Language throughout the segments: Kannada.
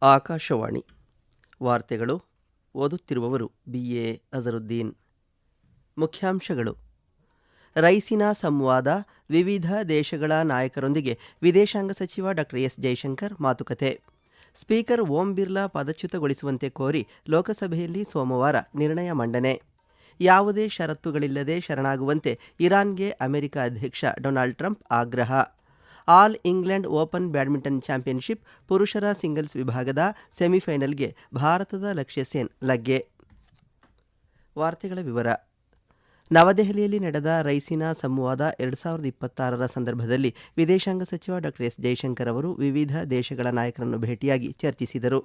ಆಕಾಶವಾಣಿ ವಾರ್ತೆಗಳು. ಓದುತ್ತಿರುವವರು BA ಅಜರುದ್ದೀನ್. ಮುಖ್ಯಾಂಶಗಳು: ರೈಸಿನಾ ಸಂವಾದ, ವಿವಿಧ ದೇಶಗಳ ನಾಯಕರೊಂದಿಗೆ ವಿದೇಶಾಂಗ ಸಚಿವ ಡಾ ಎಸ್ ಜೈಶಂಕರ್ ಮಾತುಕತೆ. ಸ್ಪೀಕರ್ ಓಂ ಬಿರ್ಲಾ ಪದಚ್ಯುತಗೊಳಿಸುವಂತೆ ಕೋರಿ ಲೋಕಸಭೆಯಲ್ಲಿ ಸೋಮವಾರ ನಿರ್ಣಯ ಮಂಡನೆ. ಯಾವುದೇ ಷರತ್ತುಗಳಿಲ್ಲದೆ ಶರಣಾಗುವಂತೆ ಇರಾನ್ಗೆ ಅಮೆರಿಕ ಅಧ್ಯಕ್ಷ ಡೊನಾಲ್ಡ್ ಟ್ರಂಪ್ ಆಗ್ರಹ. All England open badminton championship ಪುರುಷರ ಸಿಂಗಲ್ಸ್ ವಿಭಾಗದ ಸೆಮಿಫೈನಲ್ಗೆ ಭಾರತದ ಲಕ್ಷ್ಯ ಸೇನ್ ಲಗ್ಗೆ. ವಾರ್ತೆಗಳ ವಿವರ. ನವದೆಹಲಿಯಲ್ಲಿ ನಡೆದ ರೈಸಿನಾ ಸಂವಾದ 2026ರ ಸಂದರ್ಭದಲ್ಲಿ ವಿದೇಶಾಂಗ ಸಚಿವ ಡಾ ಎಸ್ ಜೈಶಂಕರ್ ಅವರು ವಿವಿಧ ದೇಶಗಳ ನಾಯಕರನ್ನು ಭೇಟಿಯಾಗಿ ಚರ್ಚಿಸಿದರು.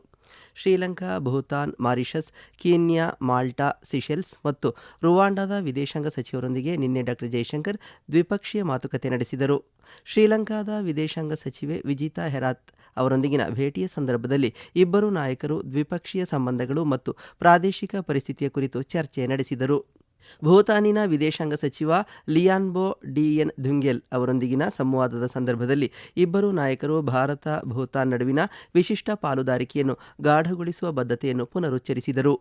Sri Lanka, Bhutan, Mauritius, Kenya, Malta, Seychelles ಮತ್ತು ರುವಾಂಡಾದ ವಿದೇಶಾಂಗ ಸಚಿವರೊಂದಿಗೆ ನಿನ್ನೆ ಡಾ ಜೈಶಂಕರ್ ದ್ವಿಪಕ್ಷೀಯ ಮಾತುಕತೆ ನಡೆಸಿದರು. ಶ್ರೀಲಂಕಾದ ವಿದೇಶಾಂಗ ಸಚಿವೆ ವಿಜಿತಾ ಹೆರಾತ್ ಅವರೊಂದಿಗಿನ ಭೇಟಿಯ ಸಂದರ್ಭದಲ್ಲಿ ಇಬ್ಬರೂ ನಾಯಕರು ದ್ವಿಪಕ್ಷೀಯ ಸಂಬಂಧಗಳು ಮತ್ತು ಪ್ರಾದೇಶಿಕ ಪರಿಸ್ಥಿತಿಯ ಕುರಿತು ಚರ್ಚೆ ನಡೆಸಿದರು. ಭೂತಾನಿನ ವಿದೇಶಾಂಗ ಸಚಿವ ಲಿಯಾನ್ಬೋ ಡಿಎನ್ ಧುಂಗೆಲ್ ಅವರೊಂದಿಗಿನ ಸಂವಾದದ ಸಂದರ್ಭದಲ್ಲಿ ಇಬ್ಬರೂ ನಾಯಕರು ಭಾರತ ಭೂತಾನ್ ನಡುವಿನ ವಿಶಿಷ್ಟ ಪಾಲುದಾರಿಕೆಯನ್ನು ಗಾಢಗೊಳಿಸುವ ಬದ್ಧತೆಯನ್ನು ಪುನರುಚ್ಚರಿಸಿದರು.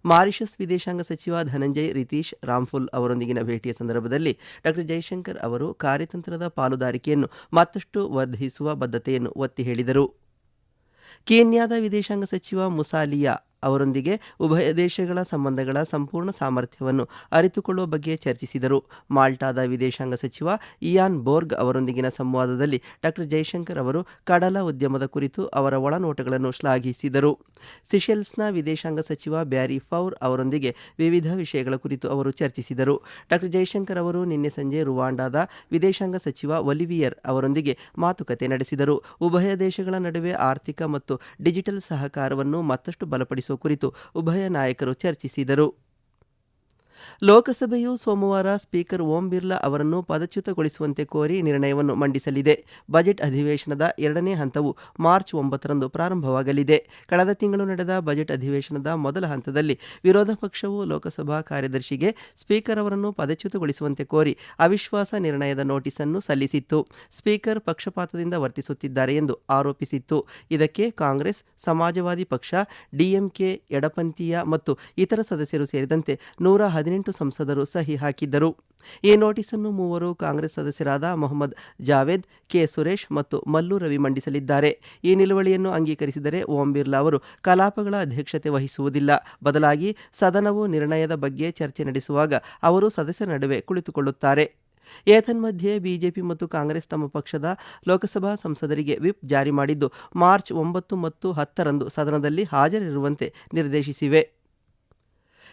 ಮಾರಿಷಸ್ ವಿದೇಶಾಂಗ ಸಚಿವ ಧನಂಜಯ್ ರಿತೀಶ್ ರಾಮ್ಫುಲ್ ಅವರೊಂದಿಗಿನ ಭೇಟಿಯ ಸಂದರ್ಭದಲ್ಲಿ ಡಾ ಜೈಶಂಕರ್ ಅವರು ಕಾರ್ಯತಂತ್ರದ ಪಾಲುದಾರಿಕೆಯನ್ನು ಮತ್ತಷ್ಟು ವರ್ಧಿಸುವ ಬದ್ಧತೆಯನ್ನು ಒತ್ತಿ ಹೇಳಿದರು. ಕೀನ್ಯಾದ ವಿದೇಶಾಂಗ ಸಚಿವ ಮುಸಾಲಿಯಾ ಅವರೊಂದಿಗೆ ಉಭಯ ದೇಶಗಳ ಸಂಬಂಧಗಳ ಸಂಪೂರ್ಣ ಸಾಮರ್ಥ್ಯವನ್ನು ಅರಿತುಕೊಳ್ಳುವ ಬಗ್ಗೆ ಚರ್ಚಿಸಿದರು. ಮಾಲ್ಟಾದ ವಿದೇಶಾಂಗ ಸಚಿವ ಇಯಾನ್ ಬೋರ್ಗ್ ಅವರೊಂದಿಗಿನ ಸಂವಾದದಲ್ಲಿ ಡಾ ಜೈಶಂಕರ್ ಅವರು ಕಡಲ ಉದ್ಯಮದ ಕುರಿತು ಅವರ ಒಳನೋಟಗಳನ್ನು ಶ್ಲಾಘಿಸಿದರು. ಸಿಶೆಲ್ಸ್ನ ವಿದೇಶಾಂಗ ಸಚಿವ ಬ್ಯಾರಿ ಫೌರ್ ಅವರೊಂದಿಗೆ ವಿವಿಧ ವಿಷಯಗಳ ಕುರಿತು ಅವರು ಚರ್ಚಿಸಿದರು. ಡಾ ಜೈಶಂಕರ್ ಅವರು ನಿನ್ನೆ ಸಂಜೆ ರುವಾಂಡಾದ ವಿದೇಶಾಂಗ ಸಚಿವ ಒಲಿವಿಯರ್ ಅವರೊಂದಿಗೆ ಮಾತುಕತೆ ನಡೆಸಿದರು. ಉಭಯ ದೇಶಗಳ ನಡುವೆ ಆರ್ಥಿಕ ಮತ್ತು ಡಿಜಿಟಲ್ ಸಹಕಾರವನ್ನು ಮತ್ತಷ್ಟು ಬಲಪಡಿಸುವ ಕುರಿತು ಉಭಯ ನಾಯಕರು ಚರ್ಚಿಸಿದರು. ಲೋಕಸಭೆಯು ಸೋಮವಾರ ಸ್ಪೀಕರ್ ಓಂ ಬಿರ್ಲಾ ಅವರನ್ನು ಪದಚ್ಯುತಗೊಳಿಸುವಂತೆ ಕೋರಿ ನಿರ್ಣಯವನ್ನು ಮಂಡಿಸಲಿದೆ. ಬಜೆಟ್ ಅಧಿವೇಶನದ 2ನೇ ಹಂತವು ಮಾರ್ಚ್ 9ರಂದು ಪ್ರಾರಂಭವಾಗಲಿದೆ. ಕಳೆದ ತಿಂಗಳು ನಡೆದ ಬಜೆಟ್ ಅಧಿವೇಶನದ ಮೊದಲ ಹಂತದಲ್ಲಿ ವಿರೋಧ ಪಕ್ಷವು ಲೋಕಸಭಾ ಕಾರ್ಯದರ್ಶಿಗೆ ಸ್ಪೀಕರ್ ಅವರನ್ನು ಪದಚ್ಯುತಗೊಳಿಸುವಂತೆ ಕೋರಿ ಅವಿಶ್ವಾಸ ನಿರ್ಣಯದ ನೋಟಿಸ್ ಅನ್ನು ಸಲ್ಲಿಸಿತ್ತು. ಸ್ಪೀಕರ್ ಪಕ್ಷಪಾತದಿಂದ ವರ್ತಿಸುತ್ತಿದ್ದಾರೆ ಎಂದು ಆರೋಪಿಸಿತ್ತು. ಇದಕ್ಕೆ ಕಾಂಗ್ರೆಸ್, ಸಮಾಜವಾದಿ ಪಕ್ಷ, ಡಿಎಂಕೆ, ಎಡಪಂಥೀಯ ಮತ್ತು ಇತರ ಸದಸ್ಯರು ಸೇರಿದಂತೆ 118 ಸಂಸದರು ಸಹಿ ಹಾಕಿದ್ದರು. ಈ ನೋಟಿಸನ್ನು ಮೂವರು ಕಾಂಗ್ರೆಸ್ ಸದಸ್ಯರಾದ ಮೊಹಮ್ಮದ್ ಜಾವೇದ್, ಕೆ ಸುರೇಶ್ ಮತ್ತು ಮಲ್ಲು ರವಿ ಮಂಡಿಸಲಿದ್ದಾರೆ. ಈ ನಿಲುವಳಿಯನ್ನು ಅಂಗೀಕರಿಸಿದರೆ ಓಂ ಬಿರ್ಲಾ ಅವರು ಕಲಾಪಗಳ ಅಧ್ಯಕ್ಷತೆ ವಹಿಸುವುದಿಲ್ಲ. ಬದಲಾಗಿ ಸದನವು ನಿರ್ಣಯದ ಬಗ್ಗೆ ಚರ್ಚೆ ನಡೆಸುವಾಗ ಅವರು ಸದಸ್ಯರ ನಡುವೆ ಕುಳಿತುಕೊಳ್ಳುತ್ತಾರೆ. ಏತನ್ಮಧ್ಯೆ ಬಿಜೆಪಿ ಮತ್ತು ಕಾಂಗ್ರೆಸ್ ತಮ್ಮ ಪಕ್ಷದ ಲೋಕಸಭಾ ಸಂಸದರಿಗೆ ವಿಪ್ ಜಾರಿ ಮಾಡಿದ್ದು ಮಾರ್ಚ್ 9 ಮತ್ತು 10ರಂದು ಸದನದಲ್ಲಿ ಹಾಜರಿರುವಂತೆ ನಿರ್ದೇಶಿಸಿವೆ.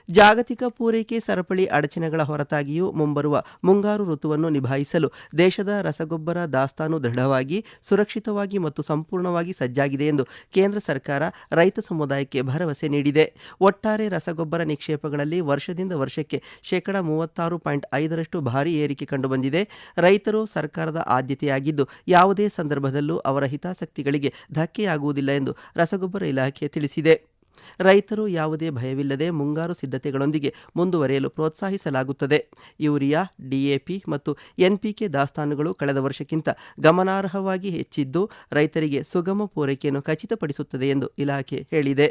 ಜಾಗತಿಕ ಪೂರೈಕೆ ಸರಪಳಿ ಅಡಚಣೆಗಳ ಹೊರತಾಗಿಯೂ ಮುಂಬರುವ ಮುಂಗಾರು ಋತುವನ್ನು ನಿಭಾಯಿಸಲು ದೇಶದ ರಸಗೊಬ್ಬರ ದಾಸ್ತಾನು ದೃಢವಾಗಿ, ಸುರಕ್ಷಿತವಾಗಿ ಮತ್ತು ಸಂಪೂರ್ಣವಾಗಿ ಸಜ್ಜಾಗಿದೆ ಎಂದು ಕೇಂದ್ರ ಸರ್ಕಾರ ರೈತ ಸಮುದಾಯಕ್ಕೆ ಭರವಸೆ ನೀಡಿದೆ. ಒಟ್ಟಾರೆ ರಸಗೊಬ್ಬರ ನಿಕ್ಷೇಪಗಳಲ್ಲಿ ವರ್ಷದಿಂದ ವರ್ಷಕ್ಕೆ 36.5% ಭಾರಿ ಏರಿಕೆ ಕಂಡುಬಂದಿದೆ. ರೈತರು ಸರ್ಕಾರದ ಆದ್ಯತೆಯಾಗಿದ್ದು ಯಾವುದೇ ಸಂದರ್ಭದಲ್ಲೂ ಅವರ ಹಿತಾಸಕ್ತಿಗಳಿಗೆ ಧಕ್ಕೆಯಾಗುವುದಿಲ್ಲ ಎಂದು ರಸಗೊಬ್ಬರ ಇಲಾಖೆ ತಿಳಿಸಿದೆ. ರೈತರು ಯಾವುದೇ ಭಯವಿಲ್ಲದೆ ಮುಂಗಾರು ಸಿದ್ಧತೆಗಳೊಂದಿಗೆ ಮುಂದುವರಿಯಲು ಪ್ರೋತ್ಸಾಹಿಸಲಾಗುತ್ತದೆ. ಯೂರಿಯಾ, ಡಿಎಪಿ ಮತ್ತು ಎನ್ಪಿಕೆ ದಾಸ್ತಾನುಗಳು ಕಳೆದ ವರ್ಷಕ್ಕಿಂತ ಗಮನಾರ್ಹವಾಗಿ ಹೆಚ್ಚಿದ್ದು ರೈತರಿಗೆ ಸುಗಮ ಪೂರೈಕೆಯನ್ನು ಖಚಿತಪಡಿಸುತ್ತದೆ ಎಂದು ಇಲಾಖೆ ಹೇಳಿದೆ.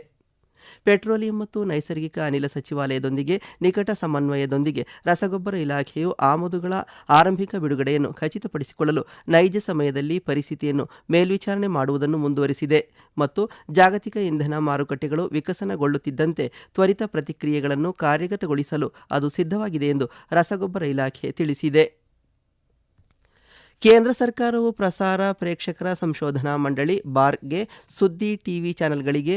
ಪೆಟ್ರೋಲಿಯಂ ಮತ್ತು ನೈಸರ್ಗಿಕ ಅನಿಲ ಸಚಿವಾಲಯದೊಂದಿಗೆ ನಿಕಟ ಸಮನ್ವಯದೊಂದಿಗೆ ರಸಗೊಬ್ಬರ ಇಲಾಖೆಯು ಆಮದುಗಳ ಆರಂಭಿಕ ಬಿಡುಗಡೆಯನ್ನು ಖಚಿತಪಡಿಸಿಕೊಳ್ಳಲು ನೈಜ ಸಮಯದಲ್ಲಿ ಪರಿಸ್ಥಿತಿಯನ್ನು ಮೇಲ್ವಿಚಾರಣೆ ಮಾಡುವುದನ್ನು ಮುಂದುವರಿಸಿದೆ ಮತ್ತು ಜಾಗತಿಕ ಇಂಧನ ಮಾರುಕಟ್ಟೆಗಳು ವಿಕಸನಗೊಳ್ಳುತ್ತಿದ್ದಂತೆ ತ್ವರಿತ ಪ್ರತಿಕ್ರಿಯೆಗಳನ್ನು ಕಾರ್ಯಗತಗೊಳಿಸಲು ಅದು ಸಿದ್ಧವಾಗಿದೆ ಎಂದು ರಸಗೊಬ್ಬರ ಇಲಾಖೆ ತಿಳಿಸಿದೆ. ಕೇಂದ್ರ ಸರ್ಕಾರವು ಪ್ರಸಾರ ಪ್ರೇಕ್ಷಕರ ಸಂಶೋಧನಾ ಮಂಡಳಿ ಬಾರ್ಗೆ ಸುದ್ದಿ ಟಿವಿ ಚಾನೆಲ್ಗಳಿಗೆ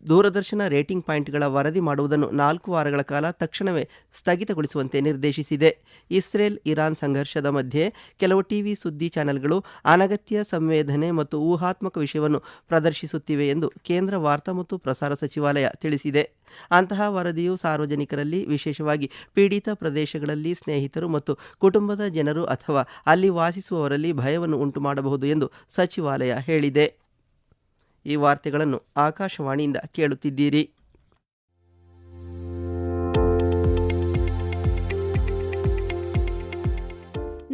ದೂರದರ್ಶನ ರೇಟಿಂಗ್ ಪಾಯಿಂಟ್ಗಳ ವರದಿ ಮಾಡುವುದನ್ನು 4 ವಾರಗಳ ಕಾಲ ತಕ್ಷಣವೇ ಸ್ಥಗಿತಗೊಳಿಸುವಂತೆ ನಿರ್ದೇಶಿಸಿದೆ. ಇಸ್ರೇಲ್ ಇರಾನ್ ಸಂಘರ್ಷದ ಮಧ್ಯೆ ಕೆಲವು ಟಿವಿ ಸುದ್ದಿ ಚಾನೆಲ್ಗಳು ಅನಗತ್ಯ ಸಂವೇದನೆ ಮತ್ತು ಊಹಾತ್ಮಕ ವಿಷಯವನ್ನು ಪ್ರದರ್ಶಿಸುತ್ತಿವೆ ಎಂದು ಕೇಂದ್ರ ವಾರ್ತಾ ಮತ್ತು ಪ್ರಸಾರ ಸಚಿವಾಲಯ ತಿಳಿಸಿದೆ. ಅಂತಹ ವರದಿಯು ಸಾರ್ವಜನಿಕರಲ್ಲಿ, ವಿಶೇಷವಾಗಿ ಪೀಡಿತ ಪ್ರದೇಶಗಳಲ್ಲಿ ಸ್ನೇಹಿತರು ಮತ್ತು ಕುಟುಂಬದ ಜನರು ಅಥವಾ ಅಲ್ಲಿ ವಾಸಿಸುವವರಲ್ಲಿ ಭಯವನ್ನು ಉಂಟುಮಾಡಬಹುದು ಎಂದು ಸಚಿವಾಲಯ ಹೇಳಿದೆ. ಈ ವಾರ್ತೆಗಳನ್ನು ಆಕಾಶವಾಣಿಯಿಂದ ಕೇಳುತ್ತಿದ್ದೀರಿ.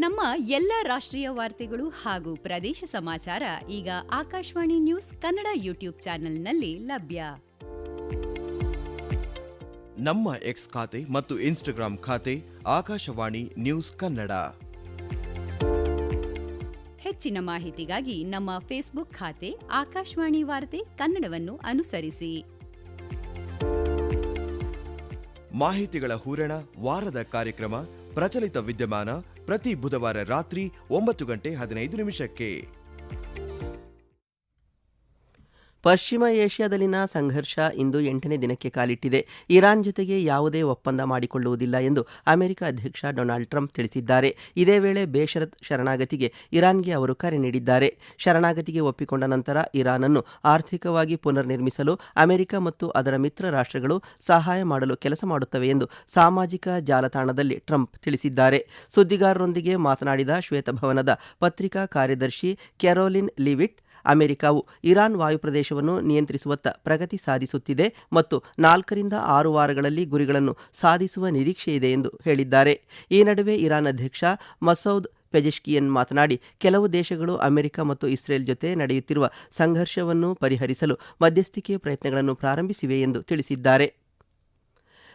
ನಮ್ಮ ನಮ್ಮ ಎಲ್ಲ ರಾಷ್ಟ್ರೀಯ ವಾರ್ತೆಗಳು ಹಾಗೂ ಪ್ರದೇಶ ಸಮಾಚಾರ ಈಗ ಆಕಾಶವಾಣಿ ನ್ಯೂಸ್ ಕನ್ನಡ ಯೂಟ್ಯೂಬ್ ಚಾನೆಲ್ನಲ್ಲಿ ಲಭ್ಯ. ನಮ್ಮ ಎಕ್ಸ್ ಖಾತೆ ಮತ್ತು ಇನ್ಸ್ಟಾಗ್ರಾಂ ಖಾತೆ ಆಕಾಶವಾಣಿ ನ್ಯೂಸ್ ಕನ್ನಡ. ಹೆಚ್ಚಿನ ಮಾಹಿತಿಗಾಗಿ ನಮ್ಮ ಫೇಸ್ಬುಕ್ ಖಾತೆ ಆಕಾಶವಾಣಿ ವಾರ್ತೆ ಕನ್ನಡವನ್ನು ಅನುಸರಿಸಿ. ಮಾಹಿತಿಗಳ ಹೂರಣ, ವಾರದ ಕಾರ್ಯಕ್ರಮ, ಪ್ರಚಲಿತ ವಿದ್ಯಮಾನ ಪ್ರತಿ ಬುಧವಾರ ರಾತ್ರಿ 9:15 ಪಶ್ಚಿಮ ಏಷ್ಯಾದಲ್ಲಿನ ಸಂಘರ್ಷ ಇಂದು 8ನೇ ದಿನಕ್ಕೆ ಕಾಲಿಟ್ಟಿದೆ. ಇರಾನ್ ಜೊತೆಗೆ ಯಾವುದೇ ಒಪ್ಪಂದ ಮಾಡಿಕೊಳ್ಳುವುದಿಲ್ಲ ಎಂದು ಅಮೆರಿಕ ಅಧ್ಯಕ್ಷ ಡೊನಾಲ್ಡ್ ಟ್ರಂಪ್ ತಿಳಿಸಿದ್ದಾರೆ. ಇದೇ ವೇಳೆ ಬೇಷರತ್ ಶರಣಾಗತಿಗೆ ಇರಾನ್ಗೆ ಅವರು ಕರೆ ನೀಡಿದ್ದಾರೆ. ಶರಣಾಗತಿಗೆ ಒಪ್ಪಿಕೊಂಡ ನಂತರ ಇರಾನನ್ನು ಆರ್ಥಿಕವಾಗಿ ಪುನರ್ ನಿರ್ಮಿಸಲು ಅಮೆರಿಕ ಮತ್ತು ಅದರ ಮಿತ್ರ ರಾಷ್ಟ್ರಗಳು ಸಹಾಯ ಮಾಡಲು ಕೆಲಸ ಮಾಡುತ್ತವೆ ಎಂದು ಸಾಮಾಜಿಕ ಜಾಲತಾಣದಲ್ಲಿ ಟ್ರಂಪ್ ತಿಳಿಸಿದ್ದಾರೆ. ಸುದ್ದಿಗಾರರೊಂದಿಗೆ ಮಾತನಾಡಿದ ಶ್ವೇತಭವನದ ಪತ್ರಿಕಾ ಕಾರ್ಯದರ್ಶಿ ಕ್ಯಾರೋಲಿನ್ ಲಿವಿಟ್, ಅಮೆರಿಕವು ಇರಾನ್ ವಾಯುಪ್ರದೇಶವನ್ನು ನಿಯಂತ್ರಿಸುವತ್ತ ಪ್ರಗತಿ ಸಾಧಿಸುತ್ತಿದೆ ಮತ್ತು 4ರಿಂದ 6 ವಾರಗಳಲ್ಲಿ ಗುರಿಗಳನ್ನು ಸಾಧಿಸುವ ನಿರೀಕ್ಷೆಯಿದೆ ಎಂದು ಹೇಳಿದ್ದಾರೆ. ಈ ನಡುವೆ ಇರಾನ್ ಅಧ್ಯಕ್ಷ ಮಸೌದ್ ಪೆಜೆಶ್ಕಿಯನ್ ಮಾತನಾಡಿ, ಕೆಲವು ದೇಶಗಳು ಅಮೆರಿಕ ಮತ್ತು ಇಸ್ರೇಲ್ ಜೊತೆ ನಡೆಯುತ್ತಿರುವ ಸಂಘರ್ಷವನ್ನು ಪರಿಹರಿಸಲು ಮಧ್ಯಸ್ಥಿಕೆ ಪ್ರಯತ್ನಗಳನ್ನು ಪ್ರಾರಂಭಿಸಿವೆ ಎಂದು ತಿಳಿಸಿದ್ದಾರೆ.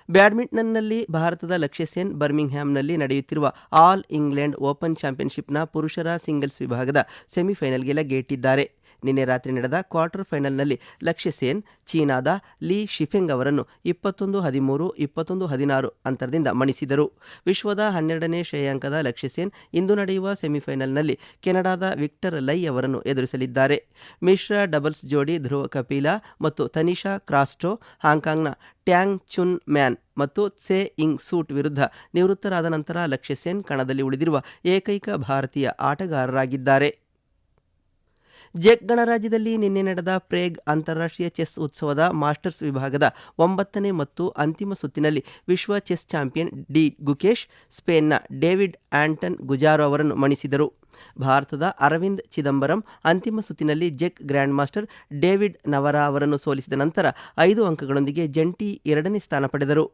ಬ್ಯಾಡ್ಮಿಂಟನ್ನಲ್ಲಿ ಭಾರತದ ಲಕ್ಷ್ಯ ಸೆನ್ ಬರ್ಮಿಂಗ್ಹ್ಯಾಮ್ನಲ್ಲಿ ನಡೆಯುತ್ತಿರುವ ಆಲ್ ಇಂಗ್ಲೆಂಡ್ ಓಪನ್ ಚಾಂಪಿಯನ್ಶಿಪ್ನ ಪುರುಷರ ಸಿಂಗಲ್ಸ್ ವಿಭಾಗದ ಸೆಮಿಫೈನಲ್ಗೆ ಲಗ್ಗೆಯಿಟ್ಟಿದ್ದಾರೆ. ನಿನ್ನೆ ರಾತ್ರಿ ನಡೆದ ಕ್ವಾರ್ಟರ್ ಫೈನಲ್ನಲ್ಲಿ ಲಕ್ಷ್ಯ ಸೇನ್ ಚೀನಾದ ಲೀ ಶಿಫೆಂಗ್ ಅವರನ್ನು 21-13, 21-16 ಅಂತರದಿಂದ ಮಣಿಸಿದರು. ವಿಶ್ವದ 12ನೇ ಶ್ರೇಯಾಂಕದ ಲಕ್ಷ್ಯ ಸೇನ್ ಇಂದು ನಡೆಯುವ ಸೆಮಿಫೈನಲ್ನಲ್ಲಿ ಕೆನಡಾದ ವಿಕ್ಟರ್ ಲೈ ಅವರನ್ನು ಎದುರಿಸಲಿದ್ದಾರೆ. ಮಿಶ್ರ ಡಬಲ್ಸ್ ಜೋಡಿ ಧ್ರುವ ಕಪಿಲಾ ಮತ್ತು ತನಿಷಾ ಕ್ರಾಸ್ಟೋ ಹಾಂಕಾಂಗ್ನ ಟ್ಯಾಂಗ್ ಚುನ್ ಮ್ಯಾನ್ ಮತ್ತು ಸೆ ಇಂಗ್ ಸೂಟ್ ವಿರುದ್ಧ ನಿವೃತ್ತರಾದ ನಂತರ ಲಕ್ಷ್ಯ ಸೇನ್ ಕಣದಲ್ಲಿ ಉಳಿದಿರುವ ಏಕೈಕ ಭಾರತೀಯ ಆಟಗಾರರಾಗಿದ್ದಾರೆ. ಜೆಕ್ ಗಣರಾಜ್ಯದಲ್ಲಿ ನಿನ್ನೆ ನಡೆದ ಪ್ರೇಗ್ ಅಂತಾರಾಷ್ಟ್ರೀಯ ಚೆಸ್ ಉತ್ಸವದ ಮಾಸ್ಟರ್ಸ್ ವಿಭಾಗದ 9ನೇ ಮತ್ತು ಅಂತಿಮ ಸುತ್ತಿನಲ್ಲಿ ವಿಶ್ವ ಚೆಸ್ ಚಾಂಪಿಯನ್ ಡಿ ಗುಕೇಶ್ ಸ್ಪೇನ್ನ ಡೇವಿಡ್ ಆಂಟನ್ ಗುಜಾರೋ ಅವರನ್ನು ಮಣಿಸಿದರು. ಭಾರತದ ಅರವಿಂದ್ ಚಿದಂಬರಂ ಅಂತಿಮ ಸುತ್ತಿನಲ್ಲಿ ಜೆಕ್ ಗ್ರ್ಯಾಂಡ್ ಮಾಸ್ಟರ್ ಡೇವಿಡ್ ನವರಾ ಅವರನ್ನು ಸೋಲಿಸಿದ ನಂತರ 5 ಅಂಕಗಳೊಂದಿಗೆ ಜಂಟಿ 2ನೇ ಸ್ಥಾನ ಪಡೆದರು.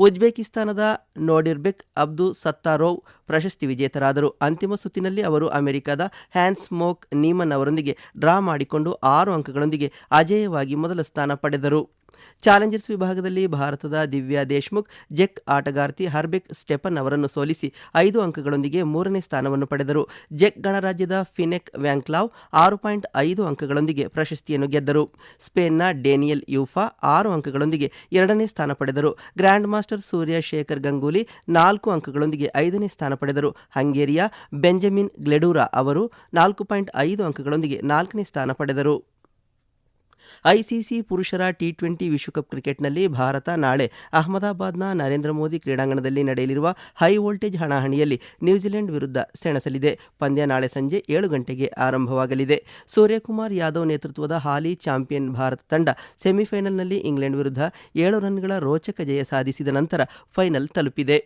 ಉಜ್ಬೇಕಿಸ್ತಾನದ ನೋಡಿರ್ಬೆಕ್ ಅಬ್ದು ಸತ್ತಾರೋವ್ ಪ್ರಶಸ್ತಿ ವಿಜೇತರಾದರು. ಅಂತಿಮ ಸುತ್ತಿನಲ್ಲಿ ಅವರು ಅಮೆರಿಕದ ಹ್ಯಾನ್ಸ್ ಮೋಕ್ ನೀಮನ್ ಅವರೊಂದಿಗೆ ಡ್ರಾ ಮಾಡಿಕೊಂಡು 6 ಅಂಕಗಳೊಂದಿಗೆ ಅಜೇಯವಾಗಿ ಮೊದಲ ಸ್ಥಾನ ಪಡೆದರು. ಚಾಲೆಂಜರ್ಸ್ ವಿಭಾಗದಲ್ಲಿ ಭಾರತದ ದಿವ್ಯಾ ದೇಶ್ಮುಖ್ ಜೆಕ್ ಆಟಗಾರ್ತಿ ಹರ್ಬೆಕ್ ಸ್ಟೆಪನ್ ಅವರನ್ನು ಸೋಲಿಸಿ 5 ಅಂಕಗಳೊಂದಿಗೆ 3ನೇ ಸ್ಥಾನವನ್ನು ಪಡೆದರು. ಜೆಕ್ ಗಣರಾಜ್ಯದ ಫಿನೆಕ್ ವ್ಯಾಂಕ್ಲಾವ್ 6.5 ಅಂಕಗಳೊಂದಿಗೆ ಪ್ರಶಸ್ತಿಯನ್ನು ಗೆದ್ದರು. ಸ್ಪೇನ್ನ ಡೇನಿಯಲ್ ಯೂಫಾ 6 ಅಂಕಗಳೊಂದಿಗೆ 2ನೇ ಸ್ಥಾನ ಪಡೆದರು. ಗ್ರ್ಯಾಂಡ್ ಮಾಸ್ಟರ್ ಸೂರ್ಯ ಶೇಖರ್ ಗಂಗೂಲಿ 4 ಅಂಕಗಳೊಂದಿಗೆ 5ನೇ ಸ್ಥಾನ ಪಡೆದರು. ಹಂಗೇರಿಯ ಬೆಂಜಮಿನ್ ಗ್ಲೆಡೂರಾ ಅವರು 4.5 ಅಂಕಗಳೊಂದಿಗೆ 4ನೇ ಸ್ಥಾನ ಪಡೆದರು. ಐಸಿಸಿ ಪುರುಷರ ಟಿ20 ವಿಶ್ವಕಪ್ ಕ್ರಿಕೆಟ್ನಲ್ಲಿ ಭಾರತ ನಾಳೆ ಅಹಮದಾಬಾದ್ನ ನರೇಂದ್ರ ಮೋದಿ ಕ್ರೀಡಾಂಗಣದಲ್ಲಿ ನಡೆಯಲಿರುವ ಹೈ ವೋಲ್ಟೇಜ್ ಹಣಾಹಣಿಯಲ್ಲಿ ನ್ಯೂಜಿಲೆಂಡ್ ವಿರುದ್ಧ ಸೆಣಸಲಿದೆ. ಪಂದ್ಯ ನಾಳೆ ಸಂಜೆ 7 ಗಂಟೆಗೆ ಆರಂಭವಾಗಲಿದೆ. ಸೂರ್ಯಕುಮಾರ್ ಯಾದವ್ ನೇತೃತ್ವದ ಹಾಲಿ ಚಾಂಪಿಯನ್ ಭಾರತ ತಂಡ ಸೆಮಿಫೈನಲ್ನಲ್ಲಿ ಇಂಗ್ಲೆಂಡ್ ವಿರುದ್ಧ 7 ರನ್ಗಳ ರೋಚಕ ಜಯ ಸಾಧಿಸಿದ ನಂತರ ಫೈನಲ್ ತಲುಪಿದೆ.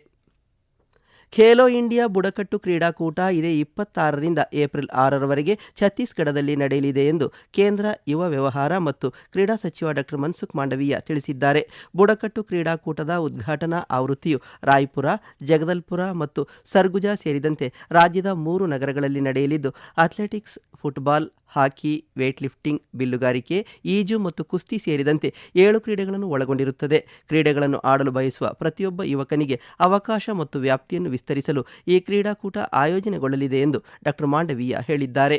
ಖೇಲೋ ಇಂಡಿಯಾ ಬುಡಕಟ್ಟು ಕ್ರೀಡಾಕೂಟ ಇದೇ 26ರಿಂದ ಏಪ್ರಿಲ್ 6ರವರೆಗೆ ಛತ್ತೀಸ್ಗಢದಲ್ಲಿ ನಡೆಯಲಿದೆ ಎಂದು ಕೇಂದ್ರ ಯುವ ವ್ಯವಹಾರ ಮತ್ತು ಕ್ರೀಡಾ ಸಚಿವ ಡಾ ಮನ್ಸುಖ್ ಮಾಂಡವೀಯ ತಿಳಿಸಿದ್ದಾರೆ. ಬುಡಕಟ್ಟು ಕ್ರೀಡಾಕೂಟದ ಉದ್ಘಾಟನಾ ಆವೃತ್ತಿಯು ರಾಯ್ಪುರ, ಜಗದಲ್ಪುರ ಮತ್ತು ಸರ್ಗುಜಾ ಸೇರಿದಂತೆ ರಾಜ್ಯದ 3 ನಗರಗಳಲ್ಲಿ ನಡೆಯಲಿದ್ದು, ಅಥ್ಲೆಟಿಕ್ಸ್, ಫುಟ್ಬಾಲ್, ಹಾಕಿ, ವೇಟ್ ಲಿಫ್ಟಿಂಗ್, ಬಿಲ್ಲುಗಾರಿಕೆ, ಈಜು ಮತ್ತು ಕುಸ್ತಿ ಸೇರಿದಂತೆ 7 ಕ್ರೀಡೆಗಳನ್ನು ಒಳಗೊಂಡಿರುತ್ತದೆ. ಕ್ರೀಡೆಗಳನ್ನು ಆಡಲು ಬಯಸುವ ಪ್ರತಿಯೊಬ್ಬ ಯುವಕನಿಗೆ ಅವಕಾಶ ಮತ್ತು ವ್ಯಾಪ್ತಿಯನ್ನು ವಿಸ್ತರಿಸಲು ಈ ಕ್ರೀಡಾಕೂಟ ಆಯೋಜನೆಗೊಳ್ಳಲಿದೆ ಎಂದು ಡಾ ಮಾಂಡವೀಯ ಹೇಳಿದ್ದಾರೆ.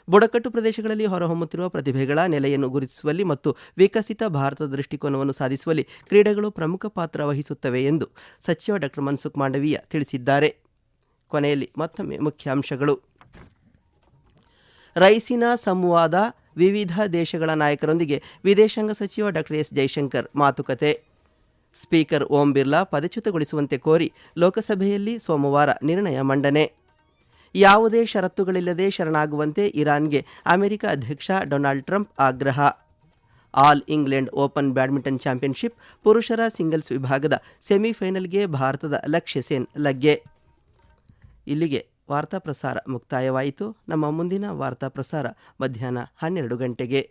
ಬುಡಕಟ್ಟು ಪ್ರದೇಶಗಳಲ್ಲಿ ಹೊರಹೊಮ್ಮುತ್ತಿರುವ ಪ್ರತಿಭೆಗಳ ನೆಲೆಯನ್ನು ಗುರುತಿಸುವಲ್ಲಿ ಮತ್ತು ವಿಕಸಿತ ಭಾರತದ ದೃಷ್ಟಿಕೋನವನ್ನು ಸಾಧಿಸುವಲ್ಲಿ ಕ್ರೀಡೆಗಳು ಪ್ರಮುಖ ಪಾತ್ರ ವಹಿಸುತ್ತವೆ ಎಂದು ಸಚಿವ ಡಾ ಮನ್ಸುಖ್ ಮಾಂಡವೀಯ ತಿಳಿಸಿದ್ದಾರೆ. ಕೊನೆಯಲ್ಲಿ ಮತ್ತೊಮ್ಮೆ ಮುಖ್ಯಾಂಶಗಳು. ರೈಸಿನ ಸಂವಾದ, ವಿವಿಧ ದೇಶಗಳ ನಾಯಕರೊಂದಿಗೆ ವಿದೇಶಾಂಗ ಸಚಿವ ಡಾ ಎಸ್ ಜೈಶಂಕರ್ ಮಾತುಕತೆ. ಸ್ಪೀಕರ್ ಓಂ ಬಿರ್ಲಾ ಪದಚ್ಯುತಗೊಳಿಸುವಂತೆ ಕೋರಿ ಲೋಕಸಭೆಯಲ್ಲಿ ಸೋಮವಾರ ನಿರ್ಣಯ ಮಂಡನೆ. ಯಾವುದೇ ಷರತ್ತುಗಳಿಲ್ಲದೆ ಶರಣಾಗುವಂತೆ ಇರಾನ್ಗೆ ಅಮೆರಿಕ ಅಧ್ಯಕ್ಷ ಡೊನಾಲ್ಡ್ ಟ್ರಂಪ್ ಆಗ್ರಹ. All England open badminton championship ಪುರುಷರ ಸಿಂಗಲ್ಸ್ ವಿಭಾಗದ ಸೆಮಿಫೈನಲ್ಗೆ ಭಾರತದ ಲಕ್ಷ್ಯ ಸೇನ್ ಲಗ್ಗೆ. ಇಲ್ಲಿಗೆ ವಾರ್ತಾ ಪ್ರಸಾರ ಮುಕ್ತಾಯವಾಯಿತು. ನಮ್ಮ ಮುಂದಿನ ವಾರ್ತಾ ಪ್ರಸಾರ ಮಧ್ಯಾಹ್ನ 12 ಗಂಟೆಗೆ.